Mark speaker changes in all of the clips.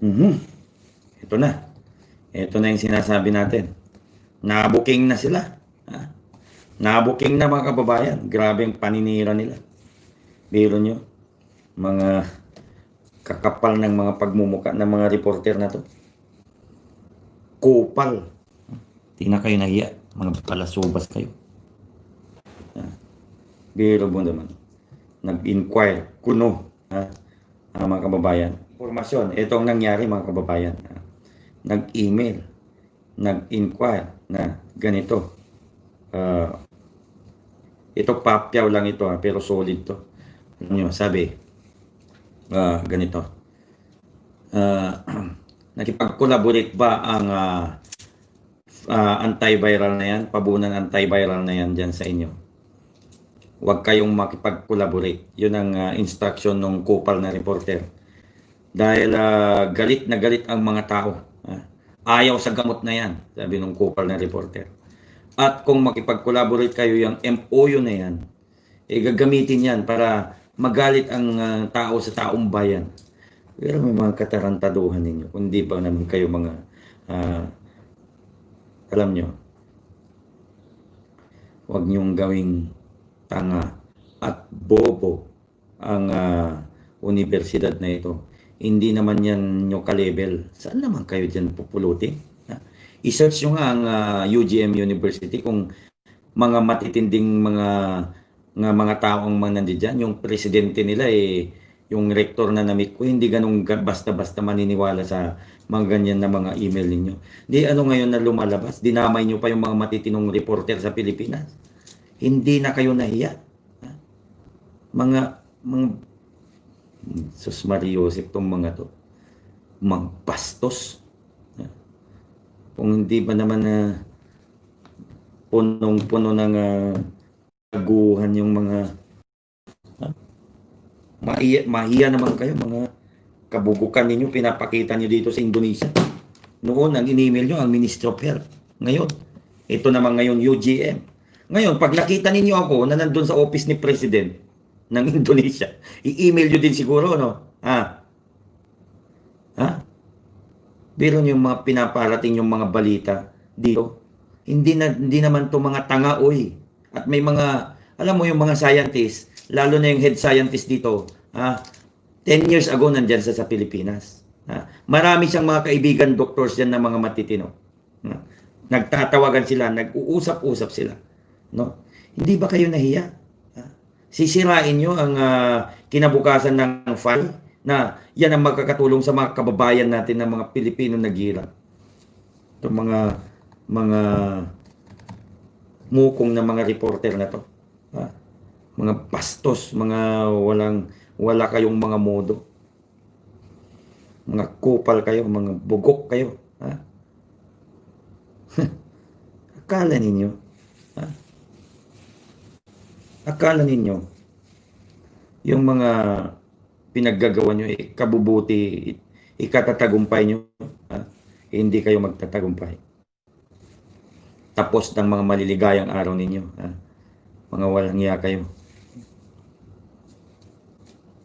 Speaker 1: Mhm. Ito na. Ito na yung sinasabi natin. Nabuking na sila. Ha? Nabuking na mga kababayan. Grabe yung paninira nila. Biro nyo, mga kakapal ng mga pagmumuka ng mga reporter na to. Kupal. Di na kayo nahiya. Mga palasubas kayo. Biro mo naman. Nag-inquire. Kuno. Ha? Mga kababayan. Informasyon. Ito ang nangyari mga kababayan. Nag-email. Nag-inquire na ganito. Ito papyaw lang ito pero solid to. Alam nyo, sabi, ganito. Nakipag-collaborate ba ang antiviral na yan, pabunan antiviral na yan dyan sa inyo? Huwag kayong makipag-collaborate. Yun ang instruction ng kupal na reporter. Dahil galit na galit ang mga tao. Ayaw sa gamot na yan, sabi ng kupal na reporter. At kung makipag-collaborate kayo, yung MOU na yan, gagamitin yan para magalit ang tao sa taong bayan. Pero may mga katarantaduhan ninyo. Kung di ba naman kayo mga, alam nyo, huwag nyong gawing tanga at bobo ang universidad na ito. Hindi naman yan nyo ka-level. Saan naman kayo dyan pupulutin? I-search nyo nga ang UGM University kung mga matitinding mga tao ang mga nandiyan. Yung presidente nila yung rector na namit ko, hindi ganun basta-basta maniniwala sa mga ganyan na mga email ninyo. Di ano ngayon na lumalabas? Dinamay nyo pa yung mga matitinong reporter sa Pilipinas. Hindi na kayo nahiya. Mga Sus Mariosep tong mga to. Mga bastos. Kung hindi ba naman punong-puno ng aguhan yung mga mahiya naman kayo, mga kabugukan ninyo, pinapakita nyo dito sa Indonesia. Noon, ang in-email nyo, ang Ministry of Health. Ngayon, ito naman ngayon, UGM. Ngayon, pag nakita ninyo ako na nandun sa office ni President ng Indonesia, i-email nyo din siguro, no? Ha? Biro nyo yung mga pinaparating yung mga balita dito. Hindi naman to mga tanga, oy. At may mga, alam mo yung mga scientist, lalo na yung head scientist dito, 10 years ago nandyan sa Pilipinas. Marami siyang mga kaibigan, doctors dyan na mga matitino. Nagtatawagan sila, nag-uusap-usap sila. No? Hindi ba kayo nahiya? Sisirain nyo ang kinabukasan ng file na yan ang magkakatulong sa mga kababayan natin ng mga Pilipino naghirap. Itong mga mukong na mga reporter na to. Mga bastos, mga wala kayong mga modo. Mga kupal kayo, mga bugok kayo. Akala ninyo, akala ninyo, yung mga pinaggagawa nyo, kabubuti, ikatatagumpay nyo, hindi kayo magtatagumpay. Tapos ng mga maliligayang araw ninyo, mga walang iya kayo.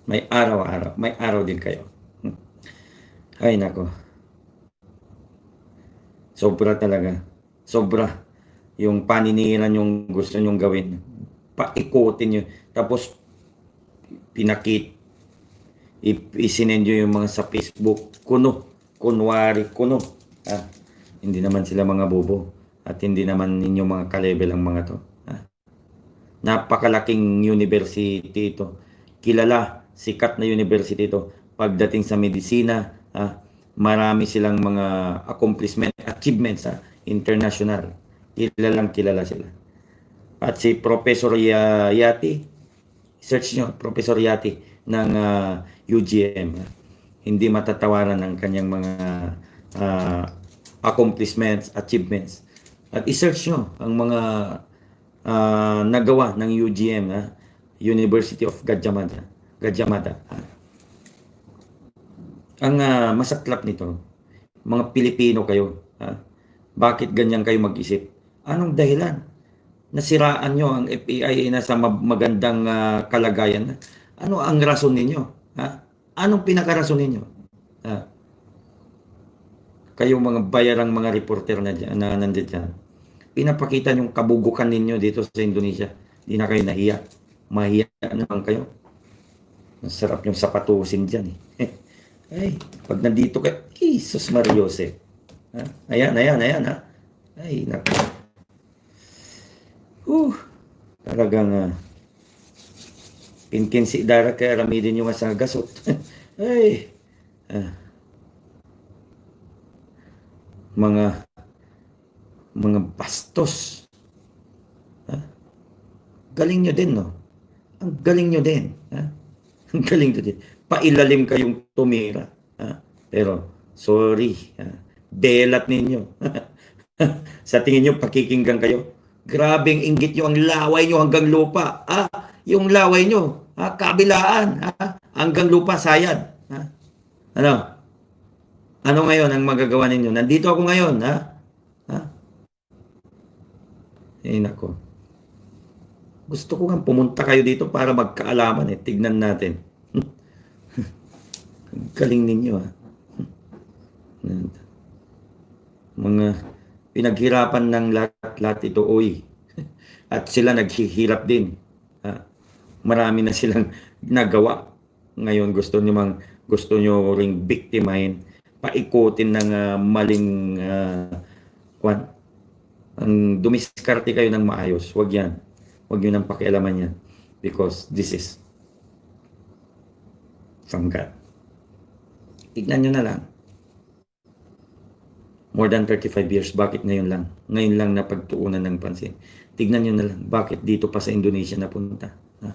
Speaker 1: May araw din kayo. Ay nako. Sobra talaga. Sobra yung paninira yung gusto nyong gawin. Paikutin nyo. Tapos isinend nyo yung mga sa Facebook. Kunwari. Hindi naman sila mga bobo. At hindi naman ninyo mga ka-level ang mga to. Napakalaking university ito. Kilala, sikat na university ito. Pagdating sa medisina, marami silang mga accomplishment, achievements international. Kilala sila. At si Professor Yati, search nyo, Professor Yati ng UGM. Hindi matatawaran ang kanyang mga accomplishments, achievements. At i-search nyo ang mga nagawa ng UGM, University of Gadjah Mada. Ang masaklap nito, mga Pilipino kayo, bakit ganyan kayo mag-isip? Anong dahilan? Nasiraan nyo ang FPI na sa magandang kalagayan. Ano ang rason ninyo? Anong pinakarason ninyo? Kayong mga bayarang mga reporter na, dyan, na nandiyan dyan, pinapakita yung kabugukan ninyo dito sa Indonesia. Hindi na kayo nahiya. Mahiya naman kayo. Ang sarap yung sapatusin dyan eh. Ay, pag nandito kayo, Jesus Mariose. Ha? Ayan ha. Ay, naku. Talagang pinkin si Dara kaya ramidin yung sa gasot. Ay, mga bastos. Ha? Galing nyo din, no? Ang galing nyo din. Ha? Ang galing nyo din. Pailalim kayong tumira. Ha? Pero, sorry. Ha? Belat ninyo. Sa tingin nyo, pakikinggan kayo. Grabing inggit nyo ang laway nyo hanggang lupa. Ha? Yung laway nyo, ha? Kabilaan. Ha? Hanggang lupa, sayad. Ha? Ano? Ano ngayon ang magagawa ninyo? Nandito ako ngayon. Ha? Ha? Eh, nako. Gusto ko nga pumunta kayo dito para magkaalaman eh. Tignan natin. Galing ninyo ha. Mga pinaghirapan ng lahat ito, oy. At sila naghihirap din. Marami na silang nagawa. Ngayon gusto nyo ring biktimahin, paikutin ng maling ang dumiskarte kayo ng maayos. Huwag yan. Huwag nyo nang pakialaman yan. Because this is from God. Tignan nyo na lang. More than 35 years, bakit ngayon lang? Ngayon lang napagtuunan ng pansin. Tignan nyo na lang, bakit dito pa sa Indonesia napunta? Ha?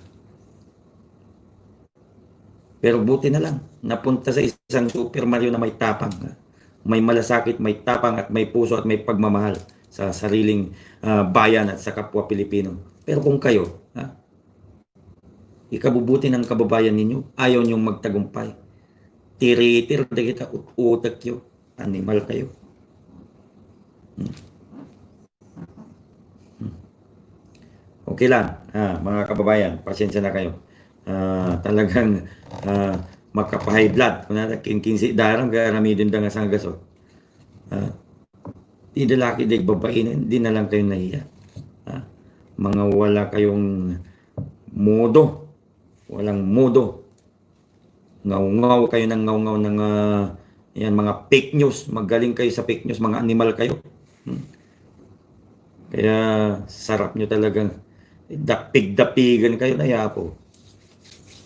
Speaker 1: Pero buti na lang, napunta sa isang Super Mario na may tapang. Ha? May malasakit, may tapang at may puso at may pagmamahal sa sariling bayan at sa kapwa Pilipino. Pero kung kayo, ha? Ikabubuti ng kababayan ninyo, ayaw niyong magtagumpay. Tiritir na kita, utak yun. Animal kayo. Okay lang, mga kababayan, pasensya na kayo. Talagang magkapa-high blood. Kung nata, kinsi darang, garamidin da nga sa gasot. Di dalaki, di babainin, di na lang kayo nahiya. Mga wala kayong modo. Walang modo. Ngaw-ngaw kayo ng ngaw-ngaw ng yan, mga fake news. Magaling kayo sa fake news, mga animal kayo. Kaya sarap nyo talagang dapig-dapigan kayo na yapo.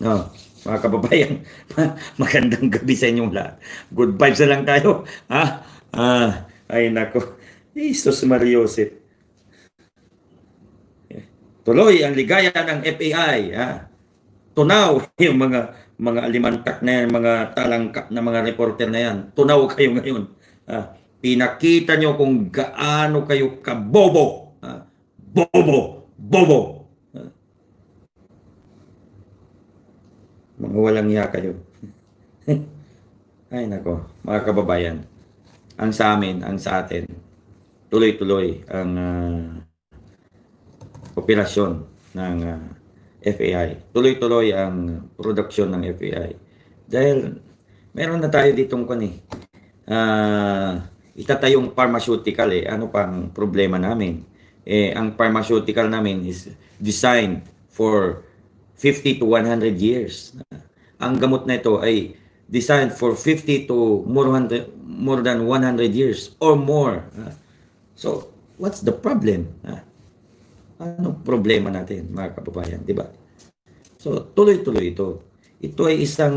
Speaker 1: No, mga kababayan, magandang gabi sa inyong lahat. Good vibes na lang tayo. Ay nako. Jesus Mariosep. Tuloy ang ligaya ng FAI. Tunaw yung mga alimantak na yan, mga talangkap na mga reporter na yan. Tunaw kayo ngayon. Pinakita nyo kung gaano kayo kabobo. Bobo. Mga walang iya kayo. Ay nako, mga kababayan. Ang sa amin, ang sa atin, tuloy-tuloy ang operasyon ng FAI. Tuloy-tuloy ang produksyon ng FAI. Dahil meron na tayo ditong itatayong pharmaceutical Ano pang problema namin? Ang pharmaceutical namin is designed for 50 to 100 years. Ang gamot na ito ay designed for 50 to more than 100 years or more. So, what's the problem? Anong problema natin, mga kababayan, di ba? So, tuloy-tuloy ito. Ito ay isang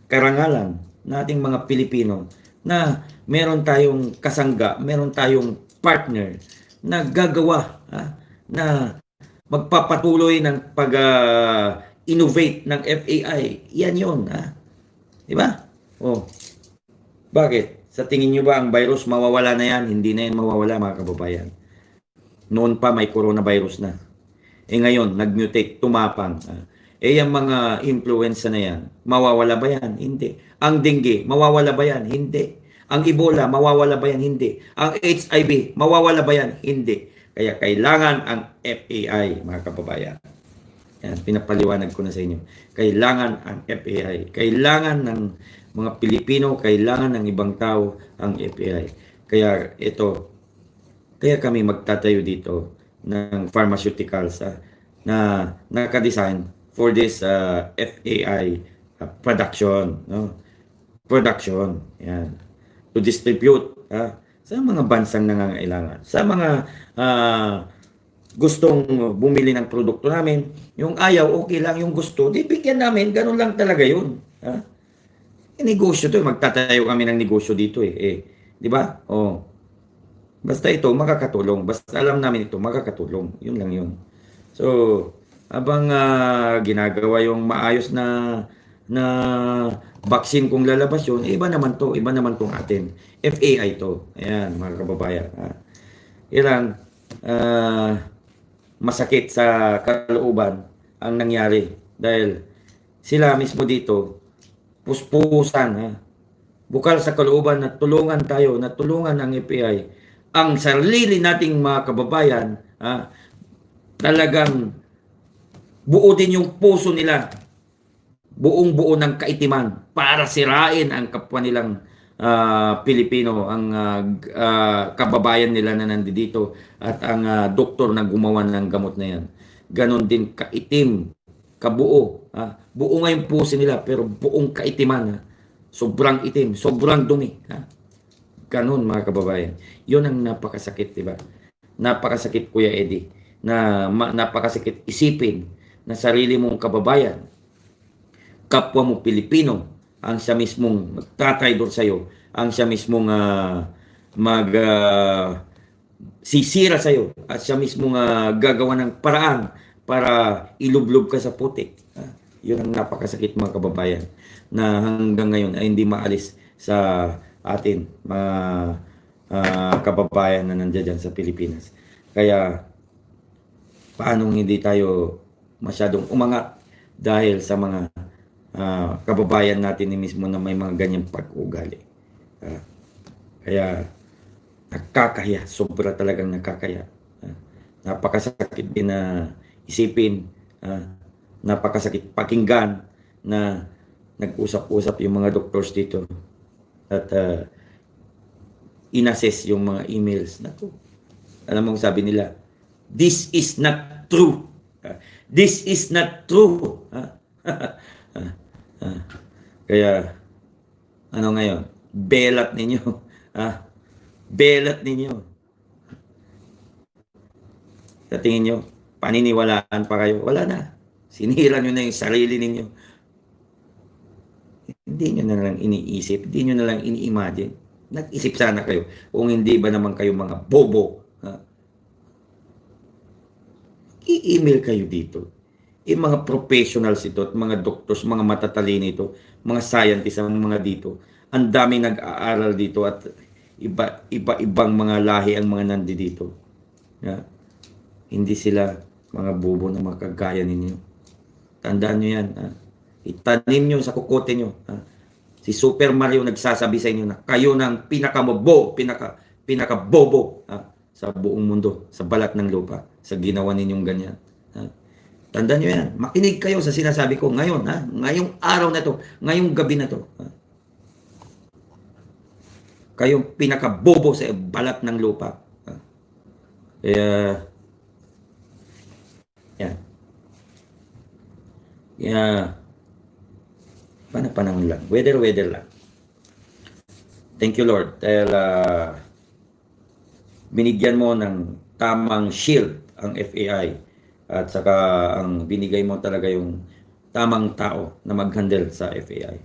Speaker 1: karangalan nating mga Pilipino na meron tayong kasangga, meron tayong partner na gagawa, na magpapatuloy ng pag-innovate ng FAI. Yan yun. Di ba? Bakit? Sa tingin nyo ba ang virus mawawala na yan? Hindi na yan mawawala, mga kababayan. Noon pa may coronavirus na. Ngayon, nag-mutate, tumapang. Yung mga influenza na yan, mawawala ba yan? Hindi. Ang dengue, mawawala ba yan? Hindi. Ang Ebola, mawawala ba yan? Hindi. Ang HIV, mawawala ba yan? Hindi. Kaya kailangan ang FAI, mga kababayan. Yan, pinapaliwanag ko na sa inyo. Kailangan ang FAI. Kailangan ng mga Pilipino, kailangan ng ibang tao ang FAI. Kaya kaya kami magtatayo dito ng pharmaceuticals na naka-design for this FAI production, no? Production, yan. To distribute sa mga bansang nangangailangan. Sa mga gustong bumili ng produkto namin, yung ayaw, okay lang, yung gusto, di bigyan namin, ganun lang talaga yun. Negosyo to, magtatayo kami ng negosyo dito di ba? Basta ito, makakatulong. Basta alam namin ito, makakatulong. Yun lang yun. So, habang ginagawa yung maayos na vaccine kung lalabas yun, iba naman tong atin. FAI to. Ayan, mga kababayan. Ilang masakit sa kalooban ang nangyari dahil sila mismo dito puspusan, bukal sa kalooban na tulungan tayo, na tulungan ang FAI, ang sarili nating mga kababayan, talagang buo din yung puso nila, buong-buo ng kaitiman para sirain ang kapwa nilang Pilipino, ang kababayan nila na nandito at ang doktor na gumawa ng gamot na yan. Ganon din kaitim, kabuo. Buo nga yung puso nila pero buong kaitiman. Sobrang itim, sobrang dumi. Ganon mga kababayan. Yun ang napakasakit, diba? Napakasakit, Kuya Eddie. Napakasakit isipin na sarili mong kababayan, kapwa mo Pilipino, ang siya mismong magtatraidor sa'yo, ang siya mismong sisira sa'yo, at siya mismong gagawa ng paraan para ilublob ka sa putik. Yun ang napakasakit mga kababayan na hanggang ngayon ay hindi maalis sa atin mga kababayan na nandiyan sa Pilipinas. Kaya paano hindi tayo masyadong umangat dahil sa mga kababayan natin ni mismo na may mga ganyang pag-ugali. Kaya nakakahiya, sobra talagang nakakahiya. Napakasakit din na isipin, napakasakit pakinggan na nag-usap-usap yung mga doctors dito at inassess yung mga emails. Naku, alam mo sabi nila, this is not true. This is not true. Kaya ano ngayon? Belat ninyo. Belat ninyo. Sa tingin nyo, paniniwalaan pa kayo? Wala na. Sinira nyo na yung sarili ninyo. Hindi nyo na lang iniisip, hindi nyo na lang ini-imagine. Nag-isip sana kayo kung hindi ba naman kayo mga bobo. I-email kayo dito. Mga professionals ito, at mga doctors, mga matatalino ito, mga scientists, ang mga dito. Ang daming nag-aaral dito at iba-ibang mga lahi ang mga nandito. Hindi sila mga bobo na mga kagaya ninyo. Tandaan nyo yan. Itanim nyo sa kukote nyo. Si Super Mario nagsasabi sa inyo na kayo ng pinakabobo sa buong mundo, sa balat ng lupa, sa ginawa ninyong ganyan. Tandaan nyo yan. Makinig kayo sa sinasabi ko ngayon. Ngayong araw na to, ngayong gabi na to. Kayong pinakabobo sa balat ng lupa. Kaya, yan. Kaya, panahon lang. Weather lang. Thank you, Lord. Dahil binigyan mo ng tamang shield ang FAI. At saka ang binigay mo talaga yung tamang tao na mag-handle sa FAI.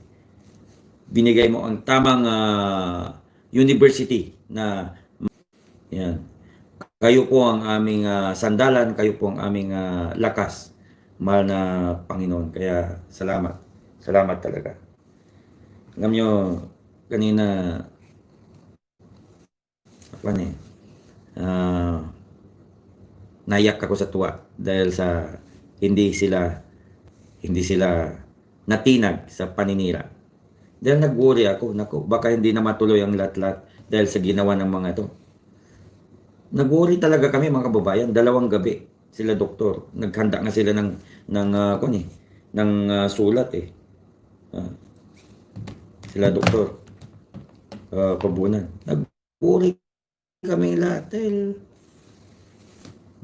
Speaker 1: Binigay mo ang tamang university na yan. Kayo po ang aming sandalan, kayo po ang aming lakas, mahal na Panginoon. Kaya salamat. Salamat talaga. Alam nyo, kanina naiyak ako sa tuwa dahil sa hindi sila natinag sa paninira. Dahil nag-worry ako, baka hindi na matuloy ang lahat-lahat dahil sa ginawa ng mga to. Nag-worry talaga kami mga kababayan, 2 gabi sila doktor. Naghanda nga sila ng sulat . sila Doktor Pabunan. Nag-uri kami lahat dahil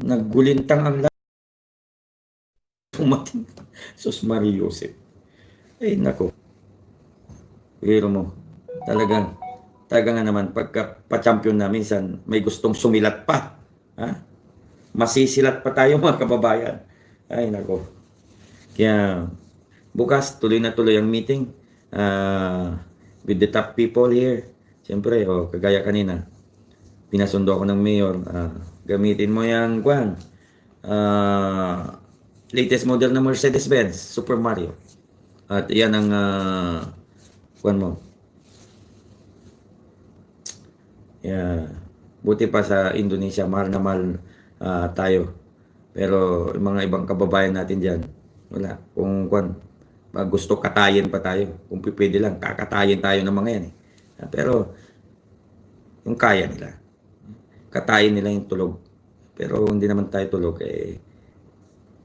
Speaker 1: naggulintang ang lahat. Umating Sus Mario Joseph. Ay nako, pero mo, talagang nga naman, pagka pa-champion na minsan, may gustong sumilat pa. Ha? Masisilat pa tayo mga kababayan. Ay nako. Kaya bukas tuloy na tuloy ang meeting with the top people here. Siyempre, kagaya kanina, pinasundo ako ng mayor, gamitin mo yung latest model na Mercedes-Benz Super Mario. At yan ang mo. Yeah. Buti pa sa Indonesia, mahal na mahal tayo. Pero yung mga ibang kababayan natin diyan, wala. Kung pag gusto katayin pa tayo, kung pwede lang, kakatayin tayo ng mga yan. Pero yung kaya nila, katayin nila yung tulog. Pero hindi naman tayo tulog,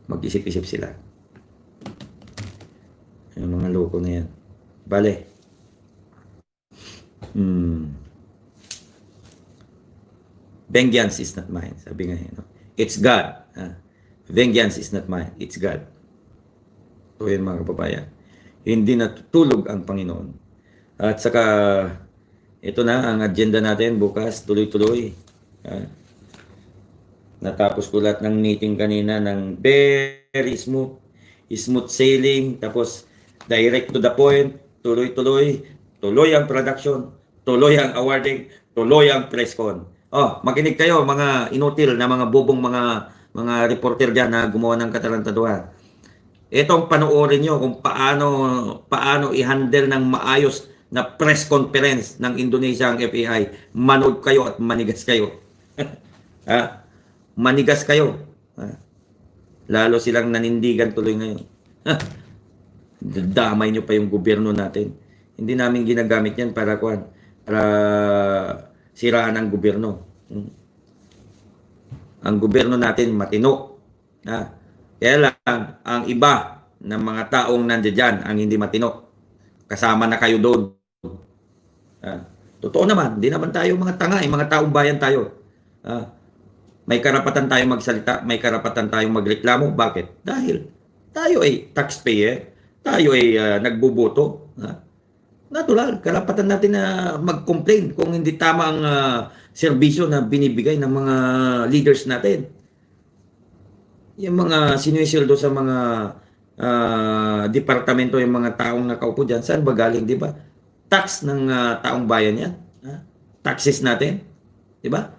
Speaker 1: mag-isip-isip sila. Yung mga loko na yan. Bale. Vengeance is not mine. Sabi nga yan. It's God. Vengeance is not mine. It's God. Ito yun mga kababayan. Hindi natutulog ang Panginoon. At saka, ito na ang agenda natin bukas. Tuloy-tuloy. Natapos ko lahat ng meeting kanina ng very smooth. Smooth sailing. Tapos, direct to the point. Tuloy-tuloy. Tuloy ang production. Tuloy ang awarding. Tuloy ang press con. Makinig kayo mga inutil na mga bobong mga reporter diyan na gumawa ng katarantaduhan. Itong panoorin nyo kung paano i-handle ng maayos na press conference ng Indonesia ang FAI. Manood kayo at manigas kayo. Manigas kayo. Lalo silang nanindigan tuloy ngayon. Damay nyo pa yung gobyerno natin. Hindi namin ginagamit yan para siraan ang gobyerno. Ang gobyerno natin matino. Kaya lang, ang iba ng mga taong nandiyan ang hindi matino. Kasama na kayo doon. Totoo naman, hindi naman tayo mga tanga, mga taong bayan tayo. May karapatan tayong magsalita, may karapatan tayong magreklamo. Bakit? Dahil tayo ay taxpayer, tayo ay nagbuboto. Natural, karapatan natin na mag-complain kung hindi tama ang serbisyo na binibigay ng mga leaders natin. Yung mga sinuweldo sa mga departamento, yung mga taong nakaupo dyan, saan ba galing, di ba? Tax ng taong bayan yan. Taxes natin. Di ba?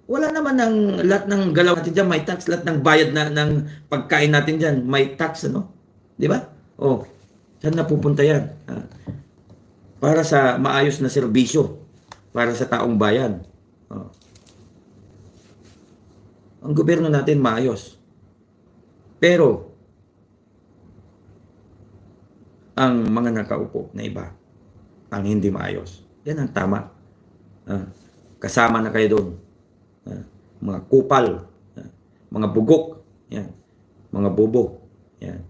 Speaker 1: Wala naman lahat ng galaw natin dyan, may tax. Lahat ng bayad ng pagkain natin dyan, may tax, ano? Di ba? Saan napupunta yan? Para sa maayos na serbisyo para sa taong bayan. Ang gobyerno natin maayos. Pero ang mga nakaupo na iba ang hindi maayos. Yan ang tama. Kasama na kayo doon. Mga kupal, mga bugok, yan. Mga bobo. Yan.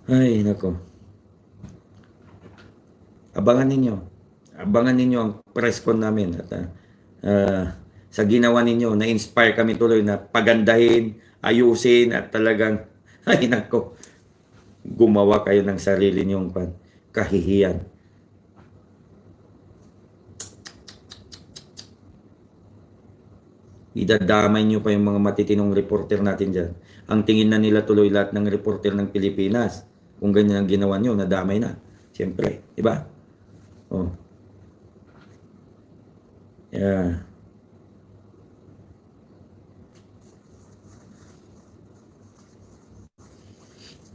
Speaker 1: Ay, nako. Abangan ninyo ang press con namin at sa ginawa ninyo, na-inspire kami tuloy na pagandahin, ayusin at talagang ay nako, gumawa kayo ng sarili niyong kahihiyan. Idadamay nyo pa yung mga matitinong reporter natin dyan. Ang tingin na nila tuloy lahat ng reporter ng Pilipinas. Kung ganyan ang ginawa nyo, nadamay na. Siyempre, di ba? Yeah.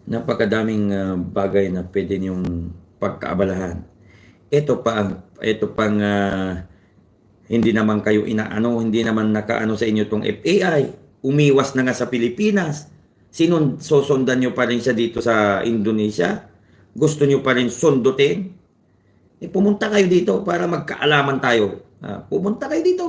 Speaker 1: Napakadaming bagay na pwede niyong pagkaabalahan. Ito pang hindi naman kayo hindi naman nakaano sa inyo tong FAI. Umiwas na nga sa Pilipinas. Susundan nyo pa rin siya dito sa Indonesia. Gusto nyo pa rin sundutin. Pumunta kayo dito para magkaalaman tayo. Pumunta kayo dito.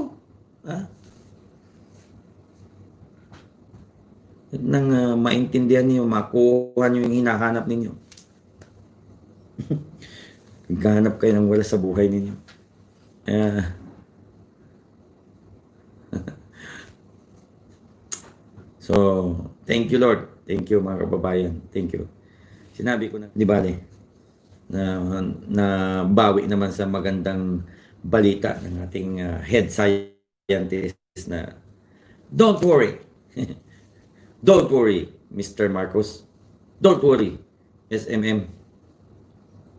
Speaker 1: Nang maintindihan niyo, makuha niyo yung hinahanap ninyo. Naghahanap kayo ng wala sa buhay ninyo. So, thank you Lord. Thank you mga kababayan. Thank you. Sinabi ko na, di bale, na bawi naman sa magandang balita ng ating head scientist na don't worry. Don't worry, Mr. Marcos. Don't worry, SMM.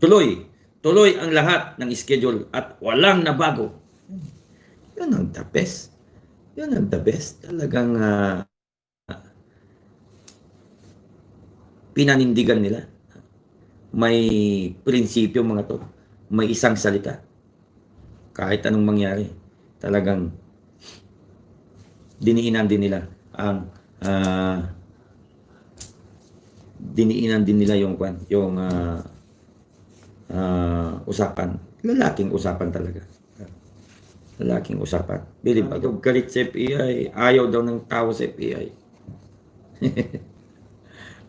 Speaker 1: Tuloy ang lahat ng schedule at walang nabago. Yun ang the best. Yun ang the best. Talagang pinanindigan nila. May prinsipyo mga to. May isang salita. Kahit anong mangyari, talagang diniinan din nila ang yung usapan. Lalaking usapan talaga. Lalaking usapan. Bilib ako galit sa FBI, ayaw daw ng tao sa FBI.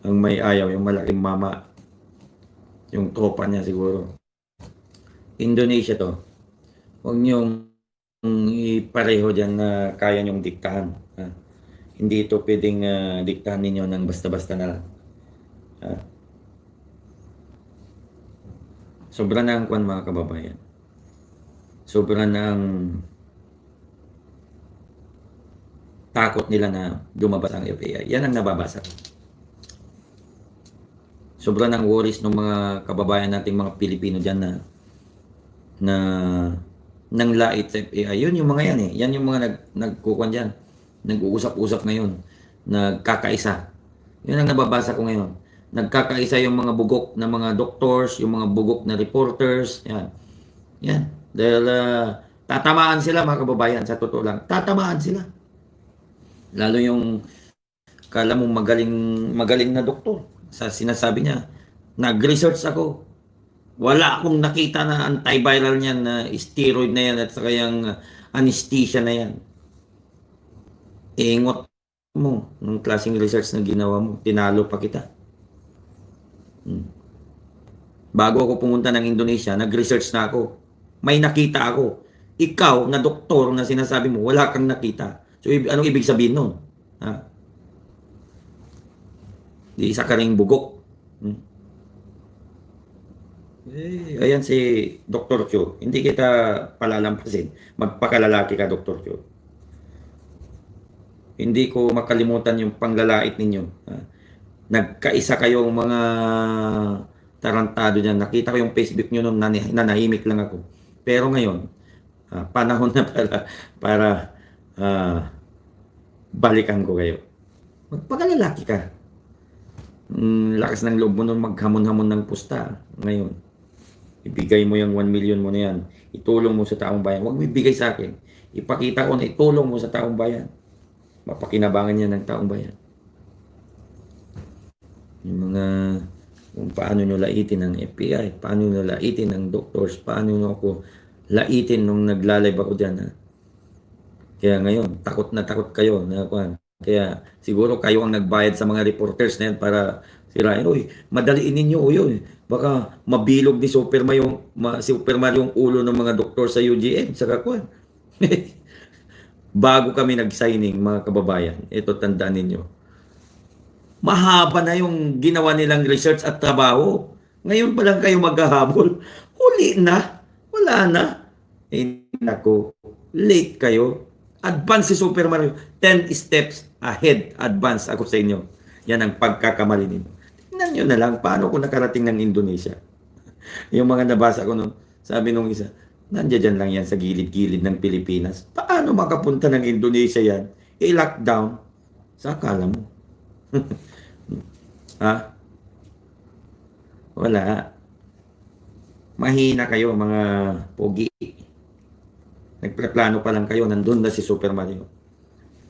Speaker 1: Ang may ayaw, yung malaking mama, yung tropa niya siguro. Indonesia to. Huwag niyong ipareho dyan na kaya niyong diktahan. Hindi ito pwedeng diktahan ninyo ng basta-basta na lang. Sobra na ang kwan mga kababayan. Sobra na ang takot nila na lumabas ang FBI. Yan ang nababasa. Sobra ng worries ng mga kababayan nating mga Pilipino dyan na nang lait sa FBI. Yun yung mga yan eh. Yan yung mga nagkukuan dyan. Nag-uusap-usap ngayon. Nagkakaisa. Yun ang nababasa ko ngayon. Nagkakaisa yung mga bugok na mga doctors, yung mga bugok na reporters. Yan. Yan. Dahil tatamaan sila mga kababayan. Sa totoo lang. Tatamaan sila. Lalo yung kala mo magaling na doktor. Sa sinasabi niya, nag-research ako. Wala akong nakita na antiviral niyan, na steroid na yan at saka yung anesthesia na yan. Ingot mo ng klaseng research na ginawa mo. Tinalo pa kita. Bago ako pumunta ng Indonesia, nag-research na ako. May nakita ako. Ikaw na doktor na sinasabi mo, wala kang nakita. So, anong ibig sabihin nun? Di isa ka ring bugok. Ayan si Dr. Cho. Hindi kita palalampasin. Magpakalalaki ka, Dr. Cho. Hindi ko makalimutan yung panglalait ninyo. Nagkaisa kayong mga tarantado dyan. Nakita ko yung Facebook nyo nung nanahimik lang ako. Pero ngayon, panahon na para balikan ko kayo. Magpakalalaki ka. Lakas ng loob mo nun maghamon-hamon ng pusta. Ngayon, ibigay mo yung 1 million mo na yan. Itulong mo sa taong bayan. Huwag mo ibigay sa akin. Ipakita ko na itulong mo sa taong bayan. Mapakinabangan yan ng taong bayan. Yung mga kung paano nyo laitin ng FBI, paano nyo laitin ng doctors, paano nyo ako laitin nung naglalib ako dyan. Kaya ngayon, takot na takot kayo. Kaya siguro kayo ang nagbayad sa mga reporters na yan para sirain. Uy, madaliin ninyo. Uy, baka mabilog ni Super Mario yung ulo ng mga doktor sa UGM. Saka kuwan. Bago kami nag-signing, mga kababayan, ito tandaan ninyo. Mahaba na yung ginawa nilang research at trabaho. Ngayon pa lang kayo maghahabol. Huli na. Wala na. Nako, late kayo. Advance si Super Mario. 10 steps ahead. Advance ako sa inyo. Yan ang pagkakamali ninyo. Tingnan nyo na lang paano ko nakarating ng Indonesia. Yung mga nabasa ko nun, sabi nung isa, nandiyan lang yan sa gilid-gilid ng Pilipinas. Paano makapunta ng Indonesia yan? I-lockdown. Sa akala mo. Wala. Mahina kayo mga pogi. Nagplano pa lang kayo, nandun na si Super Mario.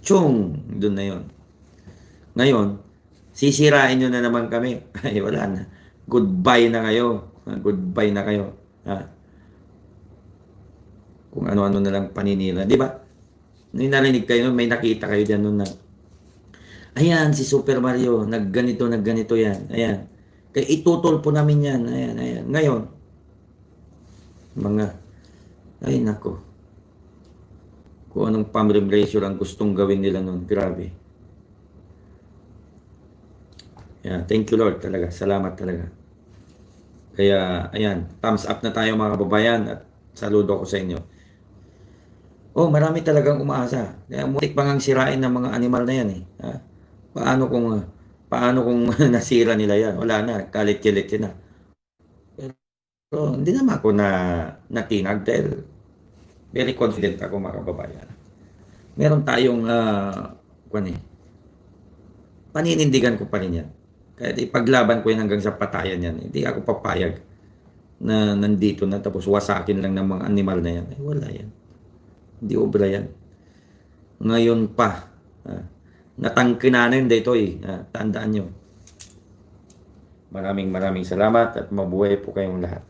Speaker 1: Chong! Doon na yon. Ngayon, sisirain nyo na naman kami. Ay, wala na. Goodbye na kayo. Goodbye na kayo. Kung ano-ano na lang paninira. Di ba? Nung narinig kayo, may nakita kayo dyan nun na, ayan, si Super Mario, nagganito yan. Ayan. Kaya itutol po namin yan. Ayan. Ngayon, Mga, ay nako, kung anong family ratio lang gustong gawin nila nun, grabe. Yeah, thank you Lord talaga, salamat talaga. Kaya, ayan, thumbs up na tayo mga kababayan at saludo ko sa inyo. Oh, marami talagang umaasa. Kaya muntik pa ngang sirain ng mga animal na yan eh. Ha? Paano kung nasira nila yan? Wala na, kalit-kilit yun na. Pero hindi naman ako natinag dahil very confident ako mga kababayan. Meron tayong kwan eh, paninindigan ko pa rin yan. Kahit ipaglaban ko yan hanggang sa patayan yan. Hindi ako papayag na nandito na tapos wasakin lang ng mga animal na yan. Wala yan. Hindi obra yan. Ngayon pa, natangkinanin dito eh. Tandaan nyo. Maraming salamat at mabuhay po kayong lahat.